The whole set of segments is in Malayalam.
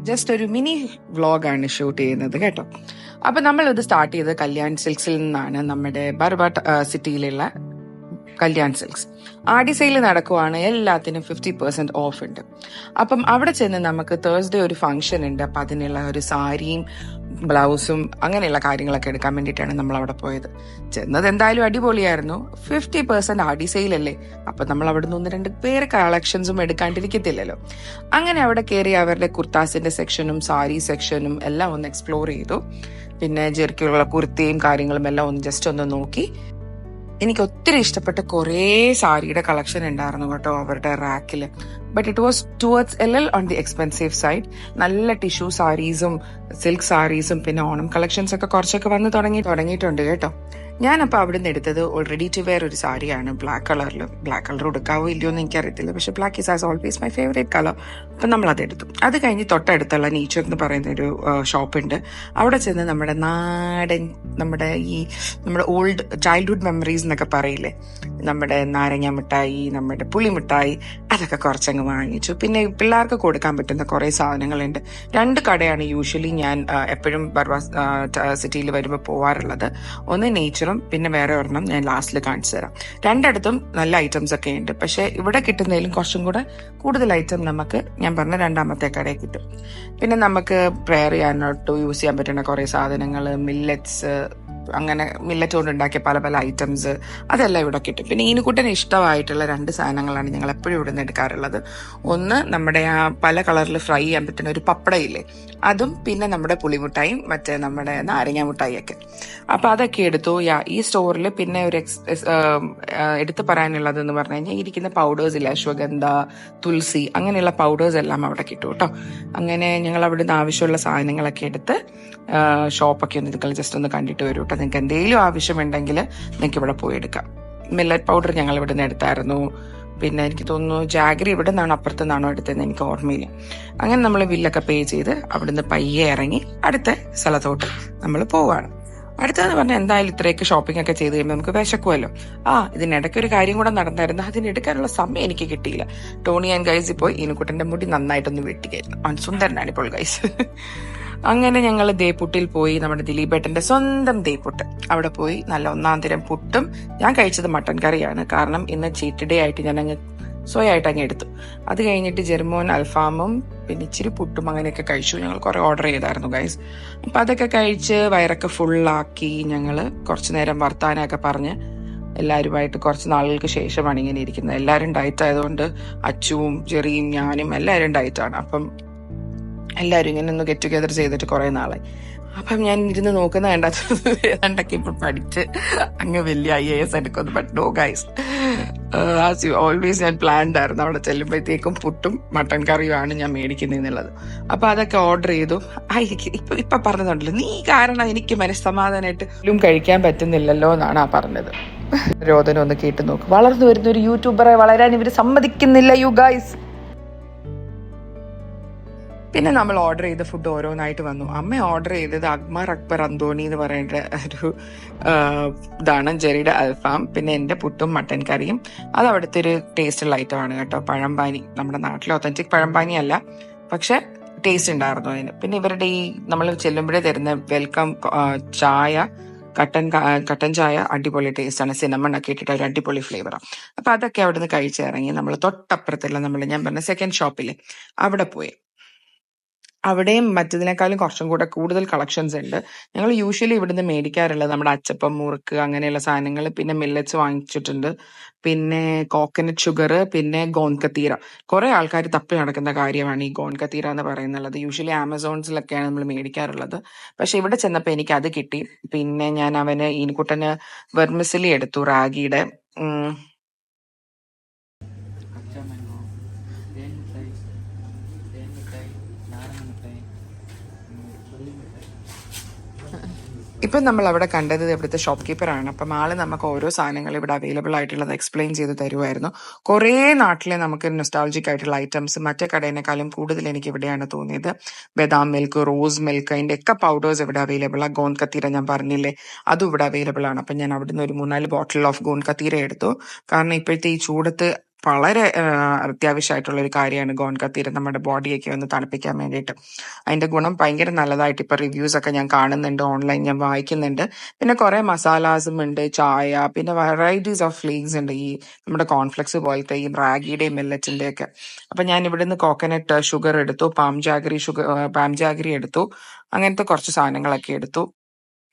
ജസ്റ്റ് ഒരു മിനി വ്ളോഗാണ് ഷൂട്ട് ചെയ്യുന്നത് കേട്ടോ. അപ്പൊ നമ്മൾ ഇത് സ്റ്റാർട്ട് ചെയ്തത് കല്യാൺ സിൽക്സിൽ നിന്നാണ്, നമ്മുടെ ബർബാട്ട് സിറ്റിയിലുള്ള കല്യാൺ സിൽക്സ്. ആടി സെയിൽ നടക്കുവാണ്, എല്ലാത്തിനും 50% ഓഫ് ഉണ്ട്. അപ്പം അവിടെ ചെന്ന് നമുക്ക് തേഴ്സ്ഡേ ഒരു ഫംഗ്ഷൻ ഉണ്ട്. അപ്പൊ അതിനുള്ള ഒരു സാരിയും ബ്ലൗസും അങ്ങനെയുള്ള കാര്യങ്ങളൊക്കെ എടുക്കാൻ വേണ്ടിയിട്ടാണ് നമ്മൾ അവിടെ പോയത്. ചെന്നത് എന്തായാലും അടിപൊളിയായിരുന്നു. 50% ആടി സെയിലല്ലേ, അപ്പൊ നമ്മൾ അവിടെ നിന്ന് 1-2 പേര് കളക്ഷൻസും എടുക്കാണ്ടിരിക്കത്തില്ലല്ലോ. അങ്ങനെ അവിടെ കയറി അവരുടെ കുർത്താസിന്റെ സെക്ഷനും സാരി സെക്ഷനും എല്ലാം ഒന്ന് എക്സ്പ്ലോർ ചെയ്തു. പിന്നെ ജെർക്കിയുള്ള കുർത്തിയും കാര്യങ്ങളും എല്ലാം ഒന്ന് ജസ്റ്റ് ഒന്ന് നോക്കി. എനിക്ക് ഒത്തിരി ഇഷ്ടപ്പെട്ട കുറേ സാരിയുടെ കളക്ഷൻ ഉണ്ടായിരുന്നു കേട്ടോ അവരുടെ റാക്കിൽ. But it was towards on the expensive side. നല്ല ടിഷ്യൂ സാരീസും സിൽക്ക് സാരീസും പിന്നെ ഓണം കളക്ഷൻസ് ഒക്കെ കുറച്ചൊക്കെ വന്ന് തുടങ്ങിയിട്ടുണ്ട് കേട്ടോ. ഞാനപ്പോൾ അവിടെ നിന്ന് എടുത്തത് റെഡി ടു വെയർ ഒരു സാരിയാണ്, ബ്ലാക്ക് കളറിൽ. ബ്ലാക്ക് കളർ എടുക്കാവോ ഇല്ലയോ എന്ന് എനിക്കറിയത്തില്ല, പക്ഷെ black is as always my favourite colour. അപ്പം നമ്മളത് എടുത്തു. അത് കഴിഞ്ഞ് തൊട്ടടുത്തുള്ള നീച്ചർ എന്ന് പറയുന്ന ഒരു ഷോപ്പുണ്ട്. അവിടെ ചെന്ന് നമ്മുടെ നാടൻ, നമ്മുടെ ഓൾഡ് ചൈൽഡ്ഹുഡ് മെമ്മറീസ് എന്നൊക്കെ പറയില്ലേ, നമ്മുടെ നാരങ്ങ മിഠായി, നമ്മുടെ പുളി മിഠായി, അതൊക്കെ കുറച്ചങ്ങ് വാങ്ങിച്ചു. പിന്നെ പിള്ളേർക്ക് കൊടുക്കാൻ പറ്റുന്ന കുറേ സാധനങ്ങളുണ്ട്. 2 കടയാണ് യൂഷ്വലി ഞാൻ എപ്പോഴും ബർവാസ് സിറ്റിയിൽ വരുമ്പോൾ പോവാറുള്ളത്. ഒന്ന് നേച്ചറും പിന്നെ വേറെ ഒരെണ്ണം ഞാൻ ലാസ്റ്റിൽ കാണിച്ചു തരാം. 2 നല്ല ഐറ്റംസ് ഒക്കെ ഉണ്ട്. പക്ഷെ ഇവിടെ കിട്ടുന്നതിലും കുറച്ചും കൂടെ കൂടുതൽ ഐറ്റം നമുക്ക് ഞാൻ പറഞ്ഞ 2ാമത്തെ കടയിൽ കിട്ടും. പിന്നെ നമുക്ക് പ്രെയർ ചെയ്യാനായിട്ട് യൂസ് ചെയ്യാൻ പറ്റുന്ന കുറേ സാധനങ്ങൾ, മില്ലറ്റ്സ്, അങ്ങനെ മില്ലറ്റ് കൊണ്ട് ഉണ്ടാക്കിയ പല പല ഐറ്റംസ്, അതെല്ലാം ഇവിടെ കിട്ടും. പിന്നെ ഈനുകുട്ടന് ഇഷ്ടമായിട്ടുള്ള 2 സാധനങ്ങളാണ് ഞങ്ങൾ എപ്പോഴും ഇവിടെ നിന്ന് എടുക്കാറുള്ളത്. ഒന്ന് നമ്മുടെ ആ പല കളറിൽ ഫ്രൈ ചെയ്യാൻ പറ്റുന്ന ഒരു പപ്പടയില്ലേ, അതും പിന്നെ നമ്മുടെ പുളിമുട്ടായും മറ്റേ നമ്മുടെ നാരങ്ങ മുട്ടായിയൊക്കെ. അപ്പൊ അതൊക്കെ എടുത്തു. ഈ സ്റ്റോറിൽ പിന്നെ ഒരു എടുത്തു പറയാനുള്ളതെന്ന് പറഞ്ഞു കഴിഞ്ഞാൽ ഇരിക്കുന്ന പൗഡേഴ്സ് ഇല്ല, അശ്വഗന്ധ, തുളസി, അങ്ങനെയുള്ള പൗഡേഴ്സ് എല്ലാം അവിടെ കിട്ടും കേട്ടോ. അങ്ങനെ ഞങ്ങൾ അവിടെ നിന്ന് ആവശ്യമുള്ള സാധനങ്ങളൊക്കെ എടുത്ത് ഷോപ്പൊക്കെ ഒന്ന് നിങ്ങൾ ജസ്റ്റ് ഒന്ന് കണ്ടിട്ട് വരും കേട്ടോ. നിങ്ങൾക്ക് എന്തെങ്കിലും ആവശ്യമുണ്ടെങ്കിൽ നിങ്ങൾക്ക് ഇവിടെ പോയി എടുക്കാം. മില്ലറ്റ് പൗഡർ ഞങ്ങൾ ഇവിടെ നിന്ന് എടുത്തായിരുന്നു. പിന്നെ എനിക്ക് തോന്നുന്നു ജാഗരി ഇവിടെ നിന്നാണ് അപ്പുറത്തു നിന്നാണോ എടുത്തതെന്ന് എനിക്ക് ഓർമ്മയില്ല. അങ്ങനെ നമ്മൾ ബില്ലൊക്കെ പേ ചെയ്ത് അവിടുന്ന് പയ്യെ ഇറങ്ങി അടുത്ത സ്ഥലത്തോട്ട് നമ്മൾ പോവാണ്. അടുത്തതെന്ന് പറഞ്ഞാൽ എന്തായാലും ഇത്രയൊക്കെ ഷോപ്പിംഗ് ഒക്കെ ചെയ്ത് കഴിയുമ്പോൾ നമുക്ക് വിശക്കുമല്ലോ. ഇതിനിടയ്ക്ക് ഒരു കാര്യം കൂടെ നടന്നായിരുന്നു, അതിനെടുക്കാനുള്ള സമയം എനിക്ക് കിട്ടിയില്ല. ടോണി ആൻഡ് ഗൈസ് പോയി ഈനുകുട്ടന്റെ മുടി നന്നായിട്ടൊന്ന് വെട്ടിക്കായിരുന്നു. അവൻ സുന്ദരനാണ് ഇപ്പോൾ ഗൈസ്. അങ്ങനെ ഞങ്ങൾ ദേപ്പുട്ടിൽ പോയി, നമ്മുടെ ദിലീപേട്ടന്റെ സ്വന്തം ദേപ്പുട്ട്. അവിടെ പോയി നല്ല 1-ാം തരം പുട്ടും, ഞാൻ കഴിച്ചത് മട്ടൻ കറിയാണ്, കാരണം ഇന്ന് ചീറ്റ് ഡേ ആയിട്ട് ഞാൻ അങ്ങ് സോയായിട്ട് അങ്ങ് എടുത്തു. അത് കഴിഞ്ഞിട്ട് ജെർമോൻ അൽഫാമും പിന്നെ ഇച്ചിരി പുട്ടും അങ്ങനെയൊക്കെ കഴിച്ചു. ഞങ്ങൾ കുറെ ഓർഡർ ചെയ്തായിരുന്നു ഗൈസ്. അപ്പൊ അതൊക്കെ കഴിച്ച് വയറൊക്കെ ഫുള്ളാക്കി ഞങ്ങൾ കുറച്ചു നേരം വർത്താനമൊക്കെ പറഞ്ഞ് എല്ലാവരുമായിട്ട് കുറച്ച് നാളുകൾക്ക് ശേഷമാണ് ഇങ്ങനെ ഇരിക്കുന്നത്. എല്ലാവരും ഡയറ്റ് ആയതുകൊണ്ട് അച്ചുവും ജെറിയും ഞാനും എല്ലാവരും ഡയറ്റാണ്. അപ്പം എല്ലാവരും ഇങ്ങനെ ഒന്ന് ഗെറ്റ് ടുഗെദർ ചെയ്തിട്ട് കുറെ നാളായി. അപ്പം ഞാൻ ഇരുന്ന് നോക്കുന്ന ഏതാണ്ടൊക്കെ ഇപ്പൊ പഠിച്ച് അങ്ങ് വലിയ IAS എടുക്കുന്നു. But no guys, as you always ഞാൻ പ്ലാൻഡ് ആയിരുന്നു അവിടെ ചെല്ലുമ്പോഴത്തേക്കും പുട്ടും മട്ടൻ കറിയുമാണ് ഞാൻ മേടിക്കുന്നതെന്നുള്ളത്. അപ്പൊ അതൊക്കെ ഓർഡർ ചെയ്തു. ഇപ്പൊ പറഞ്ഞതുണ്ടല്ലോ, നീ കാരണം എനിക്ക് മനസ്സമാധാനമായിട്ട് കഴിക്കാൻ പറ്റുന്നില്ലല്ലോ എന്നാണ് പറഞ്ഞത്. രോദനം ഒന്ന് കേട്ട് നോക്ക്. വളർന്നു വരുന്ന ഒരു യൂട്യൂബറെ വളരാൻ ഇവര് സമ്മതിക്കുന്നില്ല യു ഗൈസ്. പിന്നെ നമ്മൾ ഓർഡർ ചെയ്ത ഫുഡ് ഓരോന്നായിട്ട് വന്നു. അമ്മ ഓർഡർ ചെയ്തത് അക്ബർ അന്തോണി എന്ന് പറയുന്ന ഒരു ഇതാണ്, ജെറിയുടെ അൽഫാം. പിന്നെ എൻ്റെ പുട്ടും മട്ടൻ കറിയും. അത് അവിടുത്തെ ഒരു ടേസ്റ്റുള്ള ഐറ്റമാണ് കേട്ടോ. പഴംപാനി, നമ്മുടെ നാട്ടിലെ ഒത്തന്റിക് പഴംപാനി അല്ല, പക്ഷെ ടേസ്റ്റ് ഉണ്ടായിരുന്നു അതിന്. പിന്നെ ഇവരുടെ ഈ നമ്മൾ ചെല്ലുമ്പോഴേ തരുന്ന വെൽക്കം ചായ, കട്ടൻ ചായ അടിപൊളി ടേസ്റ്റാണ്. സിനമൺ ഒക്കെ ഇട്ടിട്ട് ഒരു അടിപൊളി ഫ്ലേവറാണ്. അപ്പൊ അതൊക്കെ അവിടെ നിന്ന് കഴിച്ചിറങ്ങി നമ്മൾ തൊട്ടപ്പുറത്തുള്ള ഞാൻ പറഞ്ഞ സെക്കൻഡ് ഷോപ്പിൽ അവിടെ പോയി. അവിടെയും മറ്റതിനേക്കാളും കുറച്ചും കൂടെ കൂടുതൽ കളക്ഷൻസ് ഉണ്ട്. ഞങ്ങൾ യൂഷ്വലി ഇവിടുന്ന് മേടിക്കാറുള്ളത് നമ്മുടെ അച്ചപ്പം, മുറുക്ക്, അങ്ങനെയുള്ള സാധനങ്ങൾ. പിന്നെ മില്ലറ്റ്സ് വാങ്ങിച്ചിട്ടുണ്ട്, പിന്നെ കോക്കനട്ട് ഷുഗർ, പിന്നെ ഗോൺകത്തീര. കുറെ ആൾക്കാർ തപ്പി നടക്കുന്ന കാര്യമാണ് ഈ ഗോൺകത്തീര എന്ന് പറയുന്നത്. യൂഷ്വലി ആമസോൺസിലൊക്കെയാണ് നമ്മൾ മേടിക്കാറുള്ളത്. പക്ഷെ ഇവിടെ ചെന്നപ്പോൾ എനിക്ക് അത് കിട്ടി. പിന്നെ ഞാൻ അവന് ഈനുകുട്ടന് വെർമിസലി എടുത്തു, റാഗിയുടെ. ഇപ്പം നമ്മൾ അവിടെ കണ്ടത് ഇവിടുത്തെ ഷോപ്പ് കീപ്പറാണ്. അപ്പം ആള് നമുക്ക് ഓരോ സാധനങ്ങൾ ഇവിടെ അവൈലബിൾ ആയിട്ടുള്ളത് എക്സ്പ്ലെയിൻ ചെയ്ത് തരുമായിരുന്നു. കുറേ നാട്ടിലെ നമുക്ക് നൊസ്റ്റാൾജിക് ആയിട്ടുള്ള ഐറ്റംസ് മറ്റേ കടയിനേക്കാളും കൂടുതൽ എനിക്ക് ഇവിടെയാണ് തോന്നിയത്. ബദാം മിൽക്ക്, റോസ് മിൽക്ക്, അതിന്റെ ഒക്കെ പൗഡേഴ്സ് ഇവിടെ അവൈലബിൾ ആണ്. ഗോൺ കത്തീര ഞാൻ പറഞ്ഞില്ലേ, അതും ഇവിടെ അവൈലബിൾ ആണ്. അപ്പം ഞാൻ അവിടുന്ന് ഒരു 3-4 ബോട്ടിൽ ഓഫ് ഗോൺ കത്തീര എടുത്തു. കാരണം ഇപ്പോഴത്തെ ഈ ചൂടത്ത് വളരെ അത്യാവശ്യമായിട്ടുള്ള ഒരു കാര്യമാണ് ഗോൺ കത്തീര നമ്മുടെ ബോഡിയൊക്കെ ഒന്ന് തണുപ്പിക്കാൻ വേണ്ടിയിട്ട്. അതിന്റെ ഗുണം ഭയങ്കര നല്ലതായിട്ട് ഇപ്പൊ റിവ്യൂസ് ഒക്കെ ഞാൻ കാണുന്നുണ്ട്, ഓൺലൈൻ ഞാൻ വായിക്കുന്നുണ്ട്. പിന്നെ കുറെ മസാലാസും ഉണ്ട്, ചായ, പിന്നെ വെറൈറ്റീസ് ഓഫ് ഫ്ലേക്സ് ഉണ്ട്, ഈ നമ്മുടെ കോൺഫ്ലെക്സ് പോലത്തെ ഈ റാഗിയുടെയും മില്ലറ്റിന്റെ ഒക്കെ. അപ്പൊ ഞാൻ ഇവിടുന്ന് കോക്കനട്ട് ഷുഗർ എടുത്തു, പാം ജാഗരി എടുത്തു, അങ്ങനത്തെ കുറച്ച് സാധനങ്ങളൊക്കെ എടുത്തു.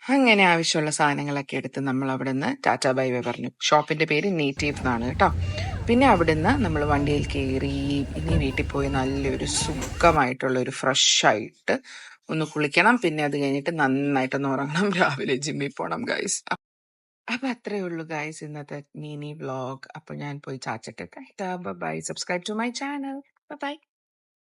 അങ്ങനെ ആവശ്യമുള്ള സാധനങ്ങളൊക്കെ എടുത്ത് നമ്മൾ അവിടെ നിന്ന് ടാറ്റാ ബൈ ബൈ പറഞ്ഞു. ഷോപ്പിന്റെ പേര് നേറ്റീവ് എന്നാണ് കേട്ടോ. പിന്നെ അവിടുന്ന് നമ്മൾ വണ്ടിയിൽ കയറി ഇനി വീട്ടിൽ പോയി നല്ലൊരു സുഖമായിട്ടുള്ള ഒരു ഫ്രഷ് ആയിട്ട് ഒന്ന് കുളിക്കണം. പിന്നെ അത് കഴിഞ്ഞിട്ട് നന്നായിട്ടൊന്ന് ഉറങ്ങണം. രാവിലെ ജിമ്മിൽ പോകണം ഗൈസ്. അപ്പൊ അത്രേ ഉള്ളൂ ഗൈസ് ഇന്നത്തെ മിനി വ്ലോഗ്. അപ്പൊ ഞാൻ പോയി ചാച്ചിട്ട് bye. Subscribe to my channel. By.